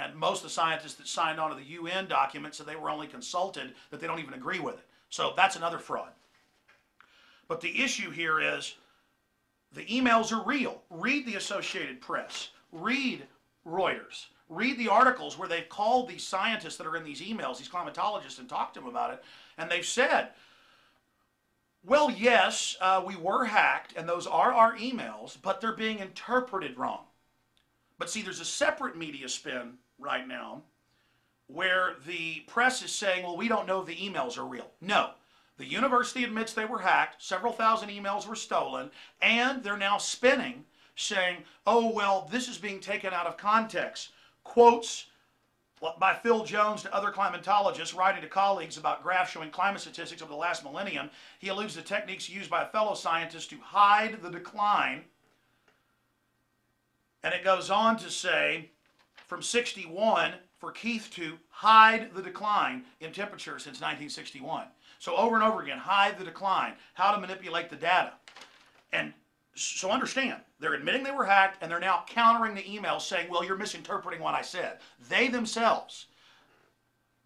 And most of the scientists that signed on to the UN document said they were only consulted, that they don't even agree with it. So that's another fraud. But the issue here is the emails are real. Read the Associated Press. Read Reuters. Read the articles where they've called these scientists that are in these emails, these climatologists, and talked to them about it. And they've said, well, yes, we were hacked, and those are our emails, but they're being interpreted wrong. But see, there's a separate media spin right now where the press is saying, well, we don't know if the emails are real. No. The university admits they were hacked, several thousand emails were stolen, and they're now spinning, saying, oh, well, this is being taken out of context. Quotes by Phil Jones to other climatologists writing to colleagues about graphs showing climate statistics over the last millennium. He alludes to techniques used by fellow scientists to hide the decline. And it goes on to say, from 61, for Keith to hide the decline in temperature since 1961. So over and over again, hide the decline, how to manipulate the data. And so understand, they're admitting they were hacked, and they're now countering the emails saying, well, you're misinterpreting what I said. They themselves,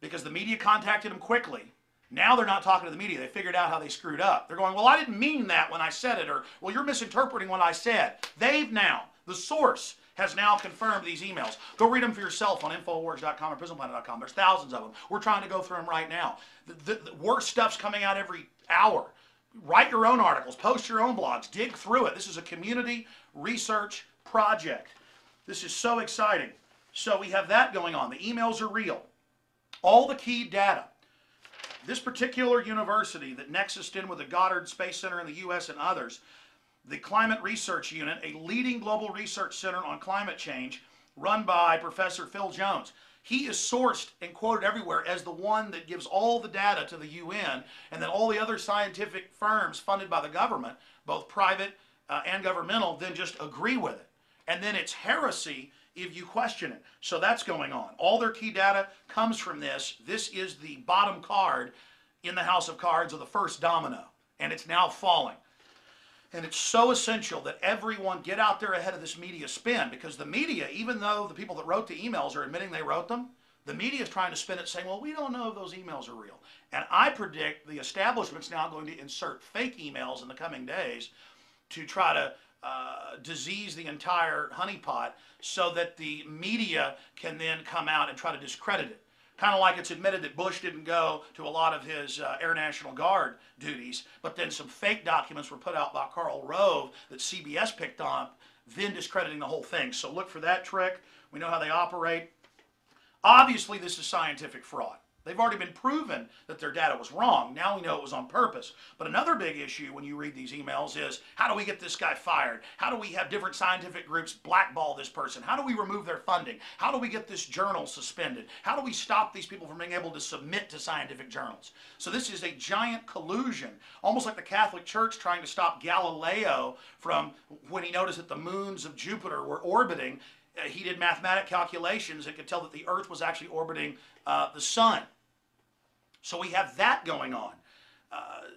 because the media contacted them quickly, now they're not talking to the media. They figured out how they screwed up. They're going, well, I didn't mean that when I said it, or, well, you're misinterpreting what I said. They've now, the source has now confirmed these emails. Go read them for yourself on Infowars.com or PrisonPlanet.com. There's thousands of them. We're trying to go through them right now. The worst stuff's coming out every hour. Write your own articles, post your own blogs, dig through it. This is a community research project. This is so exciting. So we have that going on. The emails are real. All the key data. This particular university that nexused in with the Goddard Space Center in the U.S. and others, the Climate Research Unit, a leading global research center on climate change run by Professor Phil Jones. He is sourced and quoted everywhere as the one that gives all the data to the UN, and then all the other scientific firms funded by the government, both private and governmental, then just agree with it. And then it's heresy if you question it. So that's going on. All their key data comes from this. This is the bottom card in the house of cards of the first domino, and it's now falling. And it's so essential that everyone get out there ahead of this media spin, because the media, even though the people that wrote the emails are admitting they wrote them, the media is trying to spin it saying, well, we don't know if those emails are real. And I predict the establishment's now going to insert fake emails in the coming days to try to disease the entire honeypot so that the media can then come out and try to discredit it. Kind of like it's admitted that Bush didn't go to a lot of his Air National Guard duties, but then some fake documents were put out by Karl Rove that CBS picked up, then discrediting the whole thing. So look for that trick. We know how they operate. Obviously, this is scientific fraud. They've already been proven that their data was wrong. Now we know it was on purpose. But another big issue when you read these emails is, how do we get this guy fired? How do we have different scientific groups blackball this person? How do we remove their funding? How do we get this journal suspended? How do we stop these people from being able to submit to scientific journals? So this is a giant collusion, almost like the Catholic Church trying to stop Galileo from, when he noticed that the moons of Jupiter were orbiting, he did mathematic calculations and could tell that the Earth was actually orbiting the sun. So we have that going on.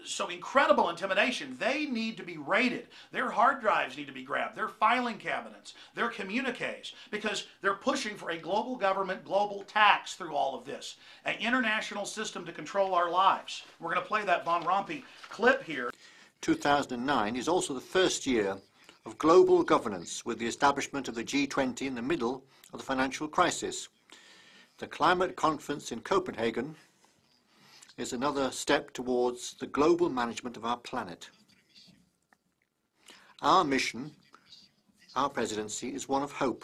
So incredible intimidation. They need to be raided. Their hard drives need to be grabbed. Their filing cabinets, their communiques, because they're pushing for a global government, global tax through all of this. An international system to control our lives. We're going to play that Von Rompuy clip here. 2009 is also the first year of global governance, with the establishment of the G20 in the middle of the financial crisis. The climate conference in Copenhagen is another step towards the global management of our planet. Our mission, our presidency, is one of hope,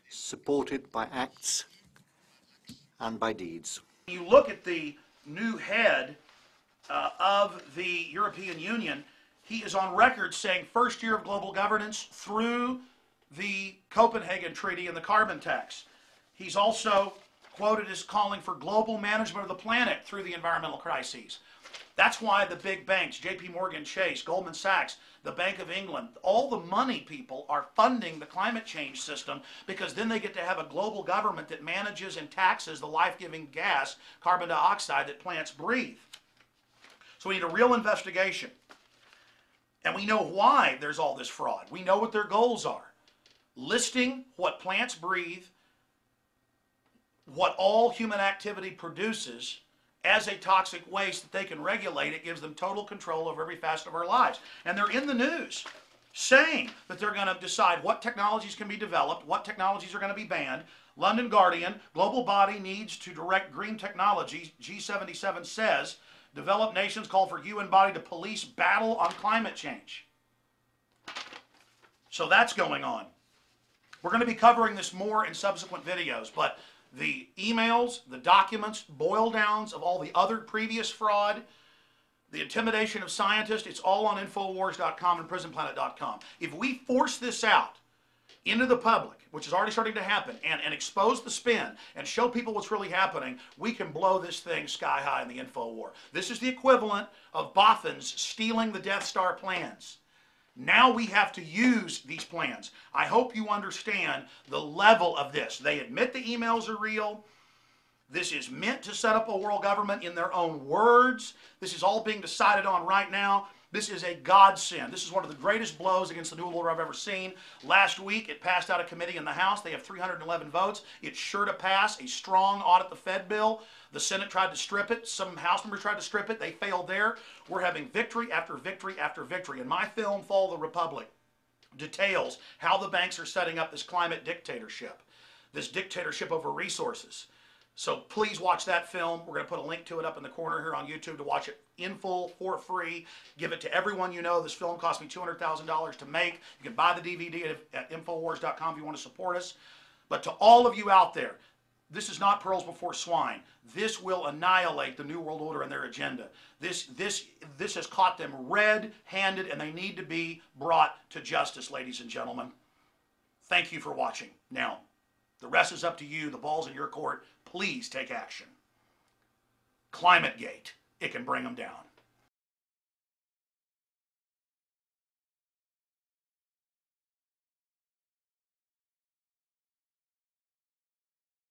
supported by acts and by deeds. You look at the new head of the European Union. He is on record saying first year of global governance through the Copenhagen Treaty and the carbon tax. He's also quoted as calling for global management of the planet through the environmental crises. That's why the big banks, JP Morgan Chase, Goldman Sachs, the Bank of England, all the money people are funding the climate change system, because then they get to have a global government that manages and taxes the life-giving gas, carbon dioxide, that plants breathe. So we need a real investigation. And we know why there's all this fraud. We know what their goals are. Listing what plants breathe what all human activity produces as a toxic waste that they can regulate. It gives them total control over every facet of our lives. And they're in the news saying that they're going to decide what technologies can be developed, what technologies are going to be banned. London Guardian, global body needs to direct green technologies. G77 says, developed nations call for UN body to police battle on climate change. So that's going on. We're going to be covering this more in subsequent videos, but the emails, the documents, boil downs of all the other previous fraud, the intimidation of scientists, it's all on Infowars.com and PrisonPlanet.com. If we force this out into the public, which is already starting to happen, and expose the spin and show people what's really happening, we can blow this thing sky high in the info war. This is the equivalent of Bothans stealing the Death Star plans. Now we have to use these plans. I hope you understand the level of this. They admit the emails are real. This is meant to set up a world government in their own words. This is all being decided on right now. This is a godsend. This is one of the greatest blows against the New World Order I've ever seen. Last week, it passed out of committee in the House. They have 311 votes. It's sure to pass a strong audit the Fed bill. The Senate tried to strip it. Some House members tried to strip it. They failed there. We're having victory after victory after victory. And my film, Fall of the Republic, details how the banks are setting up this climate dictatorship, this dictatorship over resources. So please watch that film. We're going to put a link to it up in the corner here on YouTube to watch it in full for free. Give it to everyone you know. This film cost me $200,000 to make. You can buy the DVD at Infowars.com if you want to support us. But to all of you out there, this is not pearls before swine. This will annihilate the New World Order and their agenda. This has caught them red-handed, and they need to be brought to justice, ladies and gentlemen. Thank you for watching. Now, the rest is up to you. The ball's in your court. Please take action. ClimateGate, it can bring them down.